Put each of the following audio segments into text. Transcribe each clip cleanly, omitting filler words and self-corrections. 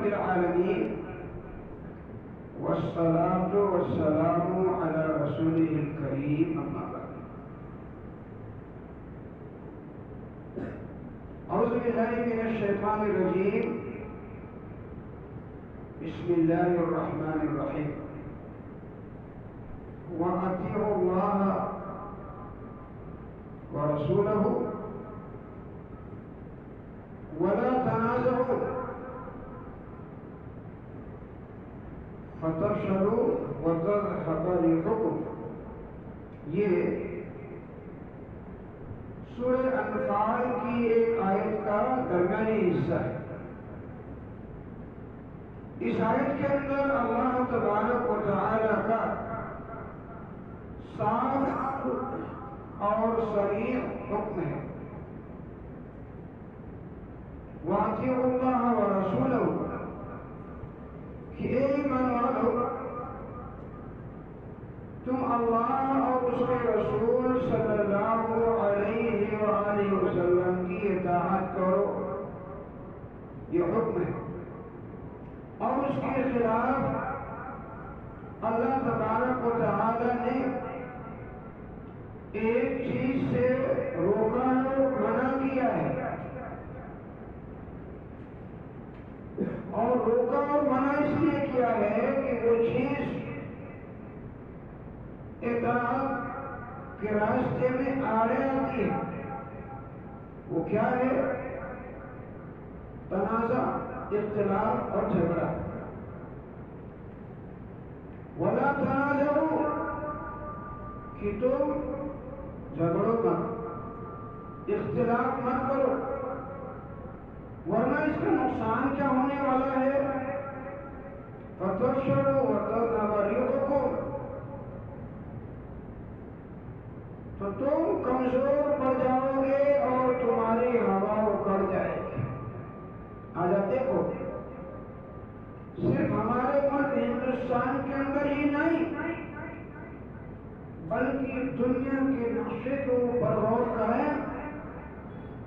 رب العالمين والصلاة والسلام على رسوله الكريم أما بعد أعوذ بالله من الشيطان الرجيم بسم الله الرحمن الرحيم وأطيعوا الله ورسوله ولا تنازعوا فتفشلوا وتذهب ريحكم. یہ سورہ انفال کی ایک آیت کا درمیانی حصہ ہے. اس آیت کے اندر اللہ تبارک و تعالی کا صاف اور صریح حکم ہے. وَأَطِيعُوا اللَّهَ وَرَسُولَهُ کہ اے ایمان والو تم اللہ اور اس کے رسول صلی اللہ علیہ وآلہ وسلم کی اطاعت کرو. یہ حکم ہے. اور اس کے خلاف اللہ تبارک و تعالی نے ایک چیز سے روکا اور منع کیا ہے. اور روکا اور منع اس لیے کیا ہے کہ وہ چیز اطاعت کے راستے میں آڑے آتی ہے. وہ کیا ہے؟ تنازع، اختلاف اور جھگڑا. وَلَا تَنَازَعُوا کہ تم جھگڑو مت، اختلاف مت کرو، ورنہ اس کا نقصان کیا ہونے والا ہے؟ فَتَفْشَلُوا وَتَذْهَبَ رِيحُكُمْ تو تم کمزور پڑ جاؤ گے اور تمہاری ہوا اکڑ جائے گی. آج آپ دیکھو صرف ہمارے ملک ہندوستان کے اندر ہی نہیں بلکہ دنیا کے نقشے کو اوپر غور کریں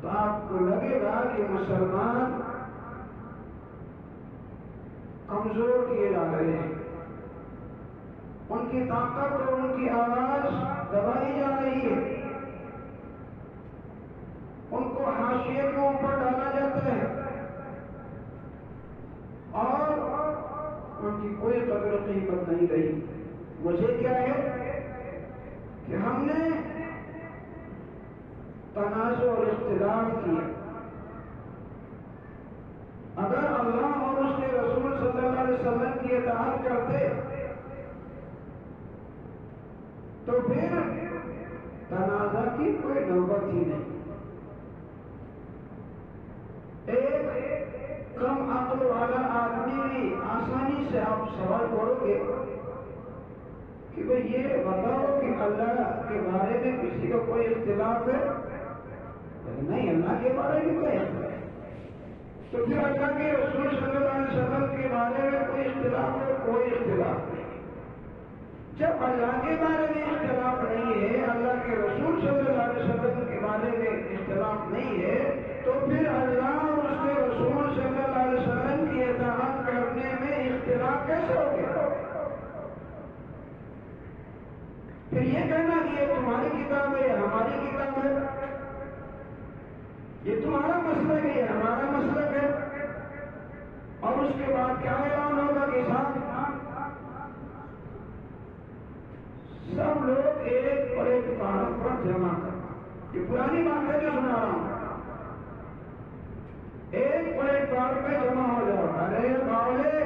تو آپ کو لگے گا کہ مسلمان کمزور کیے جا رہے ہیں. ان کی طاقت اور ان کی آواز دبائی جا رہی ہے. ان کو حاشیے کے اوپر ڈالا جاتا ہے اور ان کی کوئی قدر و قیمت نہیں رہی. وجہ کیا ہے کہ ہم نے تنازع اور اختلاف کیا. اگر اللہ اور اس کے رسول صلی اللہ علیہ وسلم کی اطاعت کرتے تو پھر تنازع کی کوئی نوبت ہی نہیں. ایک کم عقل والا آدمی بھی آسانی سے آپ سوال کرو گے کہ بھئی یہ بتاؤ کہ اللہ کے بارے میں کسی کا کوئی اختلاف ہے؟ نہیں، اللہ کے بارے میں کوئی اختلاف ہے تو پھر اللہ کے رسول صلی اللہ علیہ وسلم کے بارے میں کوئی اختلاف ہے؟ کوئی اختلاف نہیں. جب اللہ کے بارے میں اختلاف نہیں ہے، اللہ کے رسول صلی اللہ علیہ وسلم کے بارے میں اختلاف نہیں ہے تو پھر اللہ اور اس کے رسول صلی اللہ علیہ وسلم کی اطاعت کرنے میں اختلاف کیسے ہو گیا؟ پھر یہ کہنا کہ یہ تمہاری کتاب ہے، یہ ہماری کتاب ہے، یہ تمہارا مسلک ہے، یہ ہمارا مسلک ہے. اور اس کے بعد کیا اعلان ہوگا کہ صاحب سب لوگ ایک پلیٹفارم پر جمع کر. یہ پرانی بات ہے جو سنا رہا ہوں. ایک پلیٹفارم پہ جمع ہو جاؤ. ارے باولے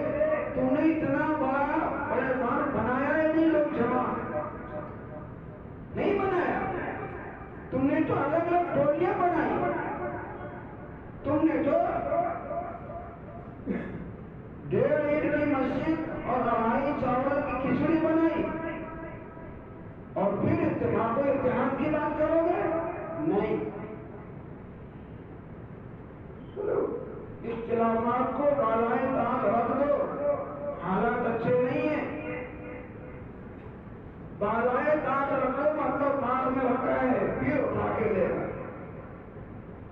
تم نے اتنا بڑا پلیٹفارم بنایا ہے نہیں، لوگ جمع نہیں بنایا. تم نے تو الگ الگ ٹولیاں بنائی. تم نے تو 1.5 اینٹ کی مسجد اور روائی چاول کی کھچڑی بنائی اور پھر اتفاق و اتحاد کی بات کرو گے؟ نہیں. اختلافات کو بالائے طاق رکھ دو. حالات اچھے نہیں ہیں. بالائے طاق رکھو مطلب طاق میں رکھا ہے پھر اٹھا کے لے گا.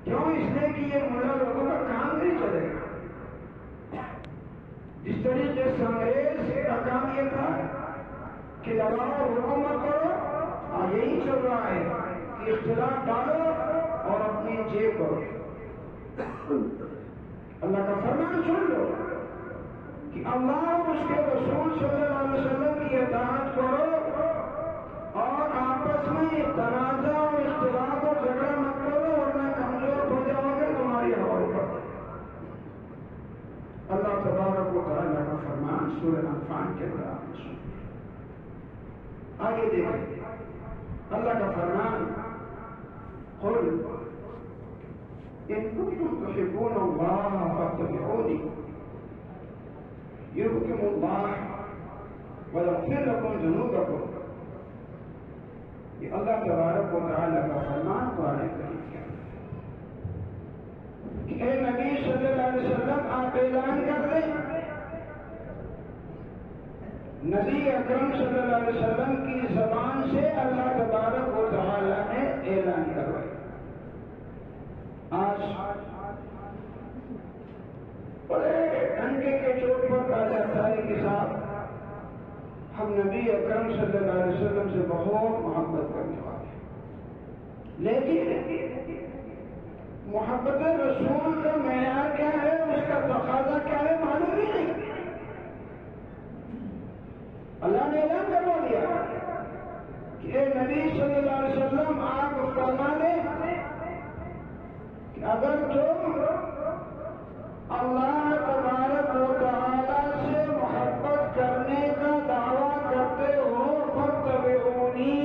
کیوں؟ اس لیے کہ یہ ملا لوگوں کا کام نہیں چلے گا. جس طریقے سے انگریز کا کام یہ تھا کہ لڑاؤ حکومت کرو، اور یہی چل رہا ہے کہ اختلاف ڈالو اور اپنی جیب کرو۔ اللہ کا فرمان سن لو کہ اللہ اور اس کے رسول صلی اللہ علیہ وسلم کی اطاعت کرو اور آپس میں تنازع اور اختلاف اور جھگڑا مت کرو، ورنہ کمزور ہو جاؤ گے، تمہاری ہوا پر۔ اللہ تبارک و تعالیٰ کا فرمان سورہ انفال کے اندر آپ نے سنا۔ آگے دیکھیں اللہ کا فرمان، قل ان کنتم تحبون اللہ فاتبعونی یحببکم اللہ ویغفر لکم ذنوبکم۔ یہ اللہ تبارک و تعالیٰ کا فرمان قرآن کریم کے اندر کہ اے نبی صلی اللہ علیہ وسلم آپ اعلان کر دیں۔ نبی اکرم صلی اللہ علیہ وسلم کی زبان سے اللہ تبارک و تعالیٰ نے اعلان کروایا۔ آج بڑے ڈنکے کے چوٹ پر کہا جاتا ہے کہ صاحب ہم نبی اکرم صلی اللہ علیہ وسلم سے بہت محبت کرنے والے ہیں، لیکن محبت رسول کا معیار کیا ہے، اس کا تقاضا کیا ہے، معلوم ہی نہیں۔ اللہ نے اعلان کروا دیا کہ اے نبی صلی اللہ علیہ وسلم آپ فرما دیں کہ اگر تم اللہ تبارک و تعالی سے محبت کرنے کا دعویٰ کرتے ہو فاتبعونی،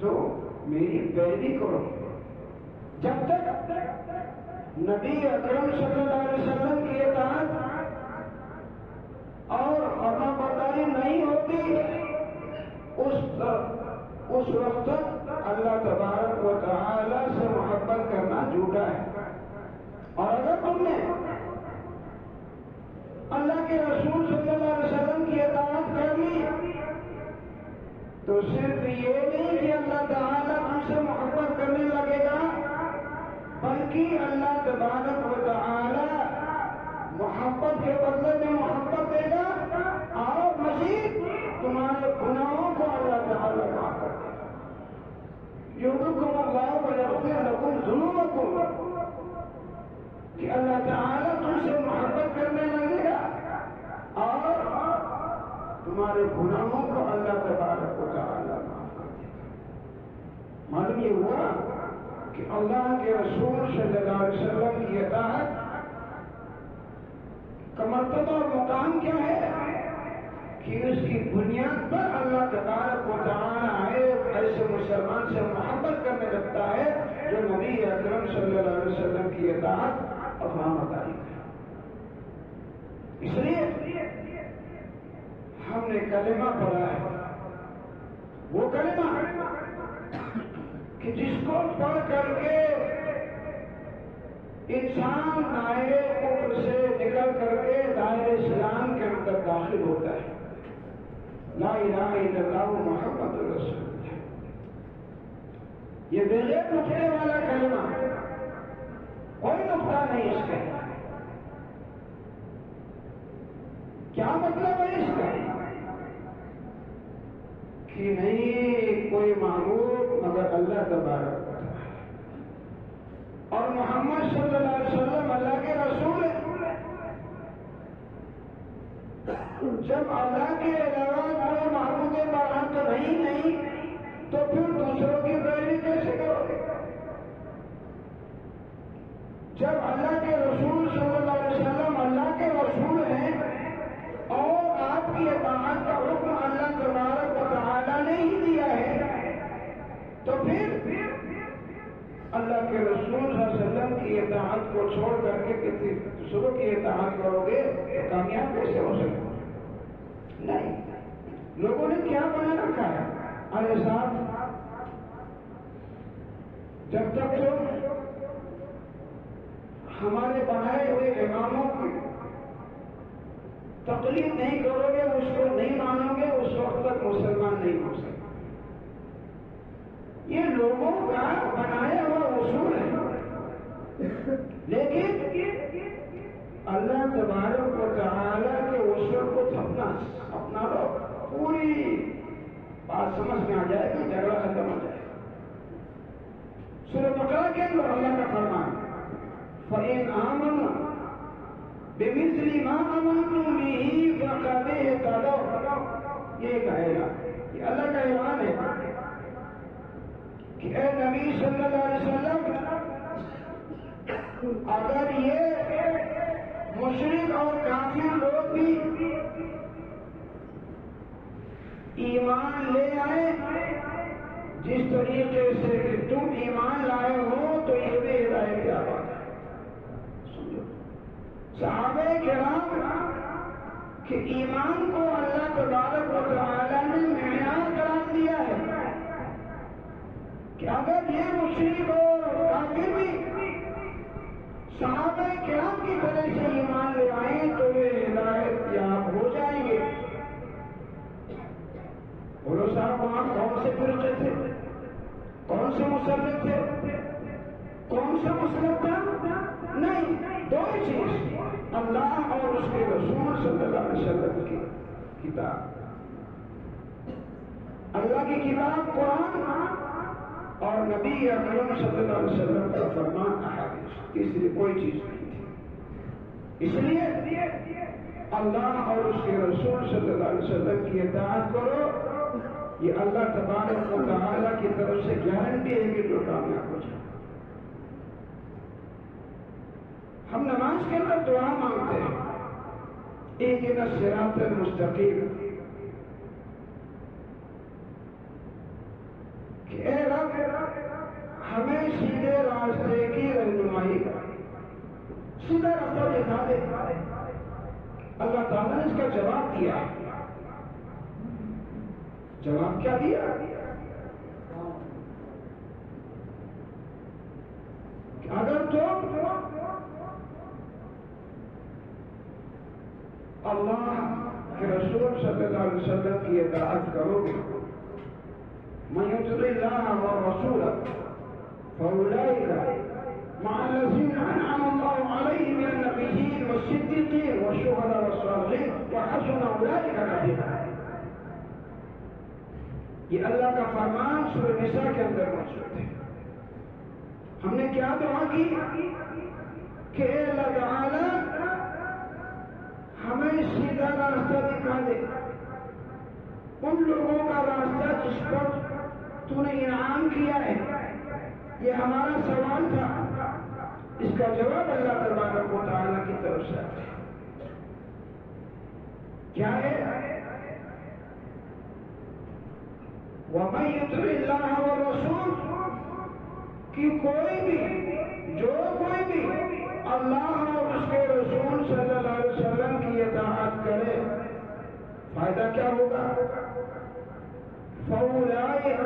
تو میری پیروی کرو۔ جب تک نبی اکرم صلی اللہ علیہ وسلم کی اطاعت اور فرما برداری نہیں ہوتی، اس وقت تک اللہ تبارک و تعالی سے محبت کرنا جھوٹا ہے۔ اور اگر تم نے اللہ کے رسول صلی اللہ علیہ وسلم کی اطاعت کر لی تو صرف یہ نہیں کہ اللہ تعالیٰ تم سے محبت کرنے لگے گا، بلکہ اللہ تبارک و تعالی محبت کے بدلے میں محبت دے گا اور مزید تمہارے گناہوں کو اللہ تعالیٰ معاف کر دے گا۔ یحببکم اللہ ویغفر لکم ذنوبکم، کہ اللہ تعالیٰ تم سے محبت کرنے لگے گا اور تمہارے گناہوں کو اللہ تبارک و تعالیٰ معاف کر دے گا۔ معلوم یہ ہوا کہ اللہ کے رسول صلی اللہ علیہ وسلم کی اطاعت کا مرتبہ اور مقام کیا ہے کہ اس کی بنیاد پر اللہ تبارک و تعالیٰ ایسے مسلمان سے محبت کرنے لگتا ہے جو نبی اکرم صلی اللہ علیہ وسلم کی اطاعت اور فرمانبرداری ہے۔ اس لیے ہم نے کلمہ پڑھا ہے، وہ کلمہ کہ جس کو پڑھ کر کے انسان دائرے کفر سے نکل کر کے دائرے اسلام کے اندر داخل ہوتا ہے۔ لا الہ الا اللہ محمد رسول اللہ، یہ بغیر نقطے والا کلمہ، کوئی نقطہ نہیں اس کا۔ کیا مطلب ہے اس کا کہ نہیں کوئی معبود مگر اللہ تبارک و تعالی، اور محمد صلی اللہ علیہ وسلم اللہ کے رسول ہیں۔ جب اللہ کے علاوہ کوئی معبود برحق نہیں تو پھر دوسروں کی پیروی کیسے کرو گے؟ جب اللہ کے رسول صلی اللہ علیہ وسلم اللہ کے رسول ہیں اور آپ کی اطاعت کا حکم اللہ تبارک و تعالی نے ہی دیا ہے، تو پھر اللہ کے رسول صلی اللہ علیہ وسلم کی اطاعت کو چھوڑ کر کے کسی دوسروں کی اطاعت کرو گے تو کامیاب کیسے ہو سکتے؟ نہیں۔ لوگوں نے کیا بنا رکھا ہے؟ ارے صاحب جب تک تم ہمارے بنائے ہوئے اماموں کی تقلید نہیں کرو گے، اس کو نہیں مانو گے، اس وقت تک مسلمان نہیں ہو سکتے۔ یہ لوگوں کا بنایا ہوا اصول ہے، لیکن اللہ آمنوا بمثل ما آمنتم به فقد اهتدوا. یہ کہے گا، یہ اللہ کا اعلان ہے کہ اے نبی صلی اللہ علیہ وسلم، اگر یہ مشرک اور کافر لوگ بھی ایمان لے آئے جس طریقے سے تم ایمان لائے ہو، تو یہ بھی ہدایت کی بات ہے. سمجھو، صحابہ کرام کہ ایمان کو اللہ تبارک و تعالی نے معیار قرار دیا ہے کہ اگر یہ مشرک اور کافر بھی صحابہ کرام کی طرح سے ایمان لے آئیں تو وہ ہدایت یاب ہو جائیں گے. بولو صاحب، وہاں کون سے فرقے تھے، کون سے مسلک تھے، کون سا مسلک تھا؟ نہیں، دو ہی چیز، اللہ اور اس کے رسول صلی اللہ علیہ وسلم کی کتاب، اللہ کی کتاب قرآن اور نبی اکرم صلی اللہ علیہ وسلم کا فرمان احادیث. اس لیے کوئی چیز نہیں تھی. اس لیے اللہ اور اس کے رسول صلی اللہ علیہ وسلم کی اطاعت کرو. یہ اللہ تبارک و تعالیٰ کی طرف سے گارنٹی ہے کہ جو کامیاب ہو جائے. ہم نماز کے اندر دعا مانگتے ہیں، اہدنا الصراط المستقیم، کہ اے رب ہمیں سیدھے راستے کی رہنمائی کر، سیدھا راستہ دکھا دے. اللہ تعالیٰ نے اس کا جواب دیا. جواب کیا دیا؟ کہ اگر تم اللہ کے رسول صلی اللہ علیہ وسلم کی اطاعت کرو گے، من يطع الله ورسوله فأولئك مع الذين أنعم الله عليهم من النبيين والصديقين والشهداء والصالحين وحسن أولئك رفيقا. یہ اللہ کا فرمان سورہ نساء کے اندر موجود ہے. ہم نے کیا دعا کی کہ اے اللہ تعالی ہمیں سیدھا راستہ دکھا دے، ان لوگوں کا راستہ جس پر تو نے انعام کیا ہے. یہ ہمارا سوال تھا، اس کا جواب اللہ تبارک و تعالیٰ کی طرف سے ہے. کیا ہے؟ وَمَن يُطِعِ اللَّهَ وَالرَّسُولَ، کہ کوئی بھی، جو کوئی بھی اللہ اور اس کے رسول صلی اللہ علیہ وسلم کی اطاعت کرے، فائدہ کیا ہوگا؟ فَأُولَئِكَ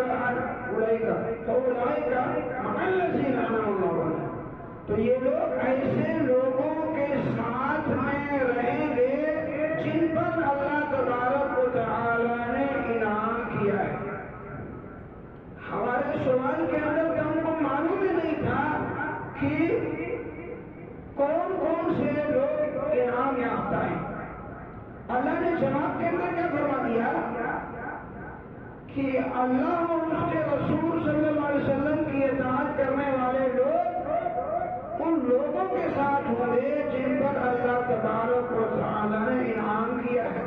مَعَ الَّذِينَ أَنْعَمَ اللَّهُ عَلَيْهِمْ، تو یہ لوگ ایسے لوگوں کے ساتھ میں رہیں گے جن پر اللہ تبارک و تعالی نے انعام کیا ہے. ہمارے سوال کے اندر کہ ہم کو معلوم ہی نہیں تھا کہ کون کون سے لوگ انعام یافتہ ہیں. اللہ نے جواب کے اندر کیا فرما دیا کہ اللہ اور اس کے رسول صلی اللہ علیہ وسلم کی اطاعت کرنے والے لوگ ان لوگوں کے ساتھ ہوں گے جن پر اللہ تبارک و تعالی نے انعام کیا ہے،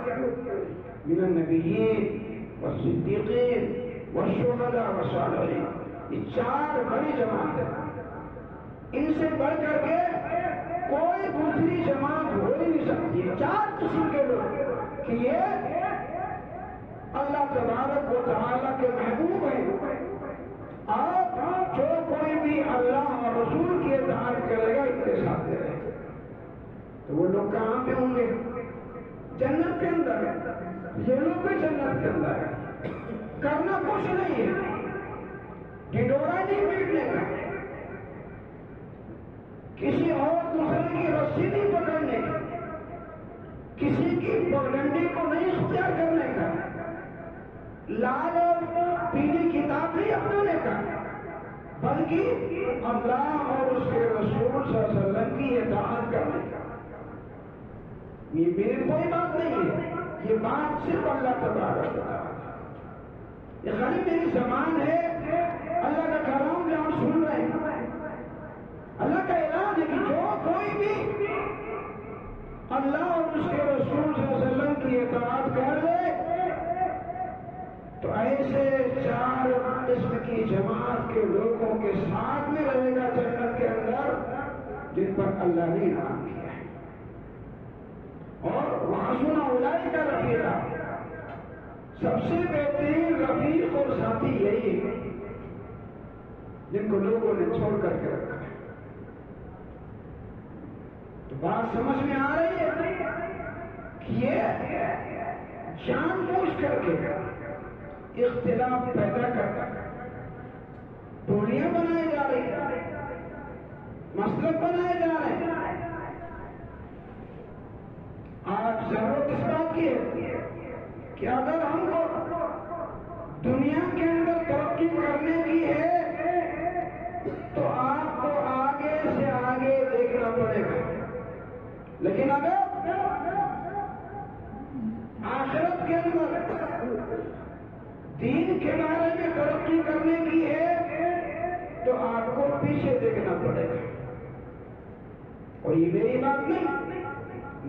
من النبیین والصدیقین والشہداء والصالحین. یہ چار بڑی جماعت ہے، ان سے بڑھ کر کے کوئی دوسری جماعت ہو ہی نہیں سکتی. چار قسم کے لوگ کہ یہ اللہ تبارک و تعالیٰ کے محبوب ہیں، اور جو کوئی بھی اللہ اور رسول کی اطاعت کرے گا ان کے ساتھ رہے گا. تو وہ لوگ کہاں پہ ہوں گے؟ جنت کے اندر. یہ لوگ بھی جنت کے اندر ہے. کرنا کچھ نہیں ہے، ڈھنڈورا نہیں پیٹنے کا، کسی اور دوسرے کی رسی نہیں پکڑنے کا، کسی کی پگڈنڈی کو نہیں اختیار کرنے کا، لال اور پیلی کتاب نہیں اپنانے کا، بلکہ اللہ اور اس کے رسول صلی اللہ علیہ وسلم کی اطاعت کرنے کا. یہ میری کوئی بات نہیں ہے، یہ بات صرف اللہ تبارک و تعالیٰ. یہ خالی میری زبان ہے، اللہ کا کلام جو ہم سن رہے ہیں. اللہ کا اعلان ہے کہ جو کوئی اللہ اور اس کے رسول صلی اللہ علیہ وسلم کی اطاعت کر لے تو ایسے 4 قسم کی جماعت کے لوگوں کے ساتھ میں رہے گا جنت کے اندر جن پر اللہ نے انعام کیا ہے. اور وحسن اولئک رفیقا، سب سے بہترین رفیق اور ساتھی یہی ہے جن کو لوگوں نے چھوڑ کر کے رکھا ہے. تو بات سمجھ میں آ رہی ہے کہ یہ جان بوجھ کر کے اختلاف پیدا کرتا ٹولیاں بنائے جا رہی ہیں، مسلک بنائے جا رہے ہیں. آج ضرورت اس بات کی ہے کہ اگر ہم کو دنیا کے اندر ترقی کرنے کی ہے تو آپ کو آگے سے آگے دیکھنا پڑے گا، لیکن اگر آخرت کے اندر دین کے بارے میں ترقی کرنے کی ہے تو آپ کو پیچھے دیکھنا پڑے گا. اور یہ میری بات نہیں،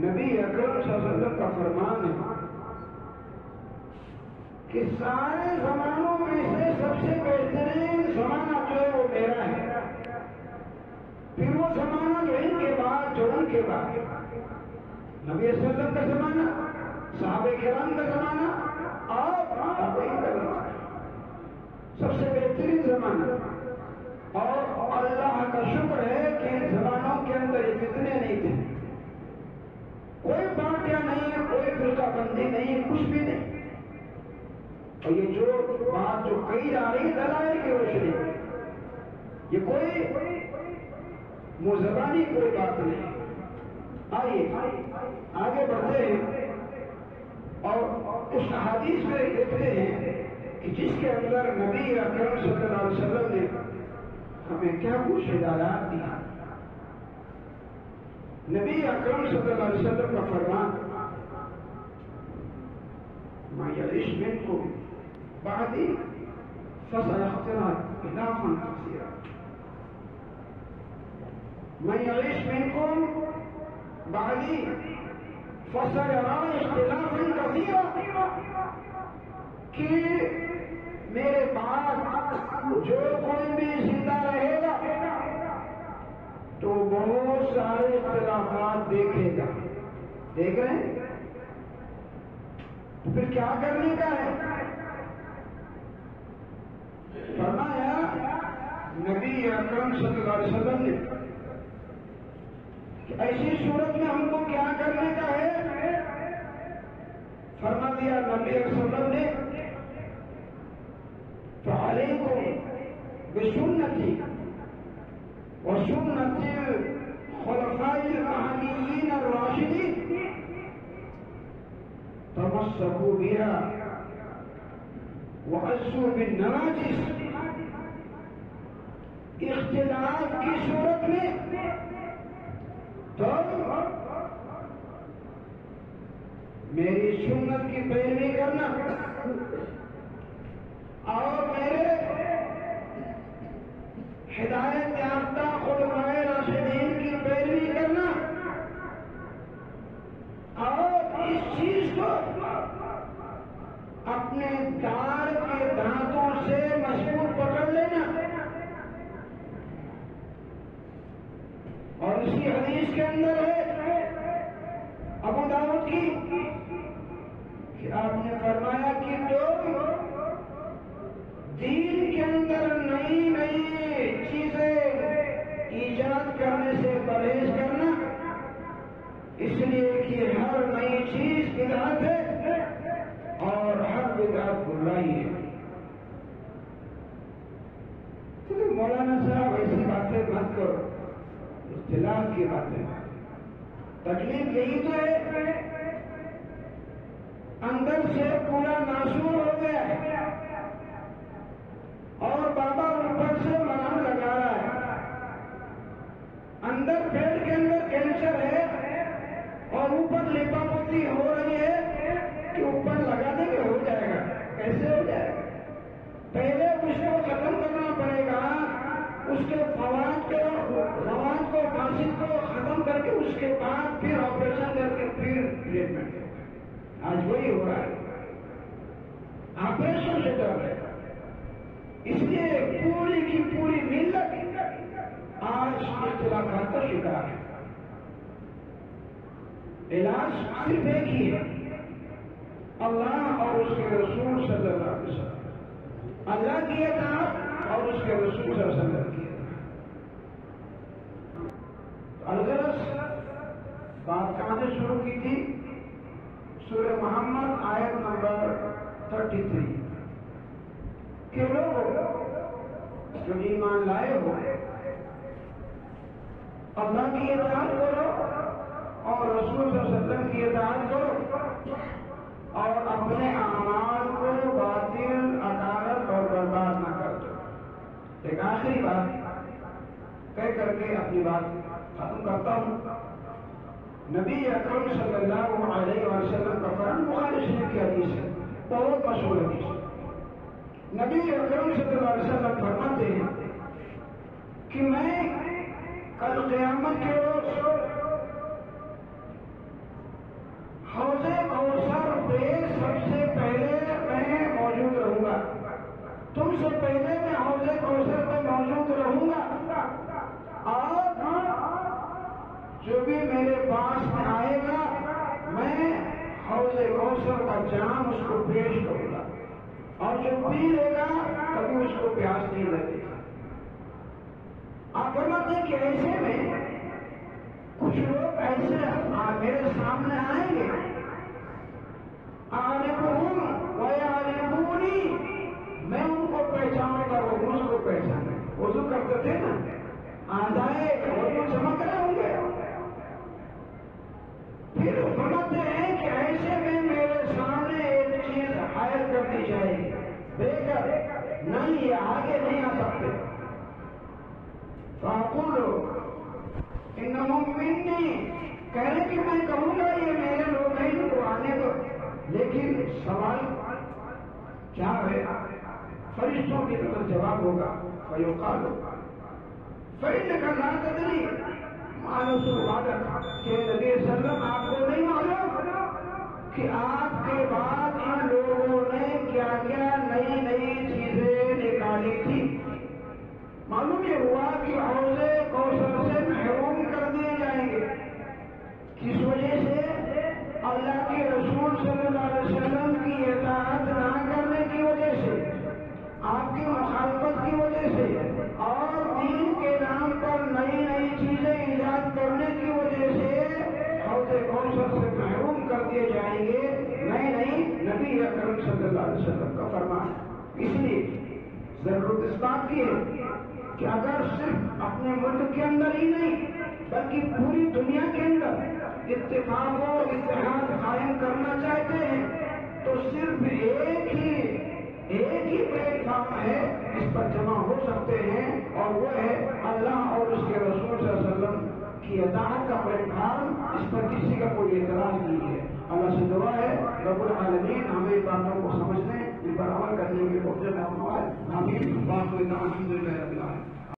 نبی اکرم صلی اللہ علیہ وسلم کا فرمان ہے کہ سارے زمانوں میں سے سب سے بہترین زمانہ جو ہے وہ میرا ہے. پھر وہ زمانہ جو ان کے بعد، جو ان کے بعد، نبی صلی اللہ علیہ وسلم کا زمانہ، صحابہ کرام کا زمانہ اور تابعین کا زمانہ، سب سے بہترین زمانہ. اور اللہ کا شکر ہے کہ ان زمانوں کے اندر یہ فتنے نہیں تھے، کوئی پارٹیاں نہیں ہے، کوئی فرقہ بندی نہیں ہے، کچھ بھی نہیں. اور یہ جو بات جو کہی جا رہی دلائل کی روشنی، یہ کوئی منہ زبانی کوئی بات نہیں. آئیے آگے بڑھتے ہیں اور اس حدیث میں دیکھتے ہیں کہ جس کے اندر نبی اکرم صلی اللہ علیہ وسلم نے ہمیں کیا کچھ ہدایات دیا. نبی اکرم صلی اللہ علیہ وسلم کا فرمان، ما یعش منکم بعدی فسیختلف اختلافا کثیرا. من یعش منکم بعدی فسیرى اختلافا کثیرا، کہ میرے بعد جو کوئی بھی زندہ رہے گا تو بہت سارے اختلافات دیکھے گا. دیکھ رہے ہیں؟ تو پھر کیا کرنے کا ہے؟ فرمایا نبی اکرم صلی اللہ علیہ وسلم نے کہ ایسی صورت میں ہم کو کیا کرنے کا ہے. فرما دیا نبی اکرم صلی اللہ علیہ وسلم نے، فعلیکم بسنتی وسنت الخلفاء المهديين الراشدين تمسكوا بها وعزوا بالنواجذ. اختلاف کی صورت میں تو میری سنت کی پیروی کرنا اور میرے ہدایت یافتہ خلفائے راشدین کی پیروی کرنا، اور اس چیز کو اپنے دار کے دانتوں سے مضبوط پکڑ لینا. اور اسی حدیث کے اندر ہے ابو داؤد کی کہ آپ نے فرمایا کہ تم دین کے اندر نئی نئی چیزیں ایجاد کرنے سے پرہیز کرنا، اس لیے کہ ہر نئی چیز بدعت ہے اور ہر بدعت برائی ہے. مولانا صاحب ایسی باتیں مت کرو، اختلاف کی باتیں. تکلیف یہی تو ہے اندر سے پورا ناسور ہو گیا ہے اور بابا اوپر سے مرہم لگا رہا ہے. اندر پیٹ کے اندر کینسر ہے اور اوپر لیپا پوتی ہو رہی ہے کہ اوپر لگا دیں گے ہو جائے گا. کیسے ہو جائے گا؟ پہلے اس کو ختم کرنا پڑے گا، اس کے مواد کو فاسد کو ختم کر کے اس کے بعد پھر آپریشن کر کے ٹریٹمنٹ آج وہی ہو رہا ہے، آپریشن سے ڈر ہے. اس لیے پوری کی پوری ملت آج اختلافات کا شکار ہے. علاج صرف ایک ہی ہے، اللہ اور اس کے رسول صلی اللہ علیہ وسلم. اللہ کی اطاعت اور اس کے رسول صلی اللہ علیہ وسلم کی اطاعت. الغرض بات کہاں سے شروع کی تھی؟ سورہ محمد آیت نمبر 33 کہ لوگ جو ایمان لائے ہو اللہ کی اطاعت کرو اور رسول صلی اللہ علیہ وسلم کی اطاعت کرو اور اپنے اعمال کو باطل، عدالت اور برباد نہ کر دو. ایک آخری بات کہہ کر کے اپنی بات ختم کرتا ہوں. نبی اکرم صلی اللہ علیہ وسلم کا فرمان بخاری شریف کی حدیث ہے، بہت مشہور حدیث ہے. نبی اکرم صلی اللہ علیہ وسلم فرماتے ہیں کہ میں کل قیامت کے روز حوض کوثر پہ سب سے پہلے میں موجود رہوں گا. تم سے پہلے میں حوض کوثر پہ موجود رہوں گا اور جو بھی میرے پاس میں آئے گا میں حوض کوثر کا جام اس کو پیش کروں گا اور جو پی لے گا کبھی اس کو پیاس نہیں لگے گا. آپ فرماتے ہیں کہ ایسے میں کچھ لوگ ایسے میرے سامنے آئیں گے، عارفہم ویعرفونی، میں ان کو پہچانوں گا وہ مجھ کو پہچانے. وضو کرتے تھے نا، آدھائے وضو چمک رہے ہوں گے. پھر فرماتے ہیں کہ ایسے میں میرے سامنے ایک چیز حائل کر دی جائے گی، دے کر نہیں یہ آگے نہیں آ سکتے. فاقول انہم منی، کہنے کہ میں کہوں گا یہ میرے لوگ ہیں ان کو آنے دو. لیکن سوال کیا ہے؟ فرشتوں کی طرف جواب ہوگا فیقال فإنک لا تدری ما رسول بعدک، کہ نبی صلی اللہ علیہ وسلم آپ کو نہیں معلوم کہ آپ کے بعد ان لوگوں نے کیا کیا نئی نئی چیزیں نکالی تھی. معلوم یہ ہوا کہ حوض کوثر سے محروم کر دیے جائیں گے. کس وجہ سے؟ اللہ کے رسول صلی اللہ علیہ وسلم کی اطاعت نہ کرنے کی وجہ سے، آپ کی مخالفت کی وجہ سے اور دین کے نام پر نئی نئی چیزیں ایجاد کرنے کی وجہ سے حوض کوثر سے محروم کر دیے جائیں گے. نئی نبی اکرم صلی اللہ علیہ وسلم کا فرمان. اس لیے ضرورت اس بات کی ہے کہ اگر صرف اپنے ملک کے اندر ہی نہیں بلکہ پوری دنیا کے اندر اتفاق و اتحاد قائم کرنا چاہتے ہیں تو صرف ایک ہی پلیٹ فارم ہے اس پر جمع ہو سکتے ہیں، اور وہ ہے اللہ اور اس کے رسول صلی اللہ علیہ وسلم کی اطاعت کا پلیٹ فارم. اس پر کسی کا کوئی اعتراض نہیں ہے. اللہ سے دعا ہے رب العالمین ہمیں ان باتوں کو سمجھنے، ان پر عمل کرنے کے توفیق عطا فرمائے. آمین. الحمد للہ رب العالمین.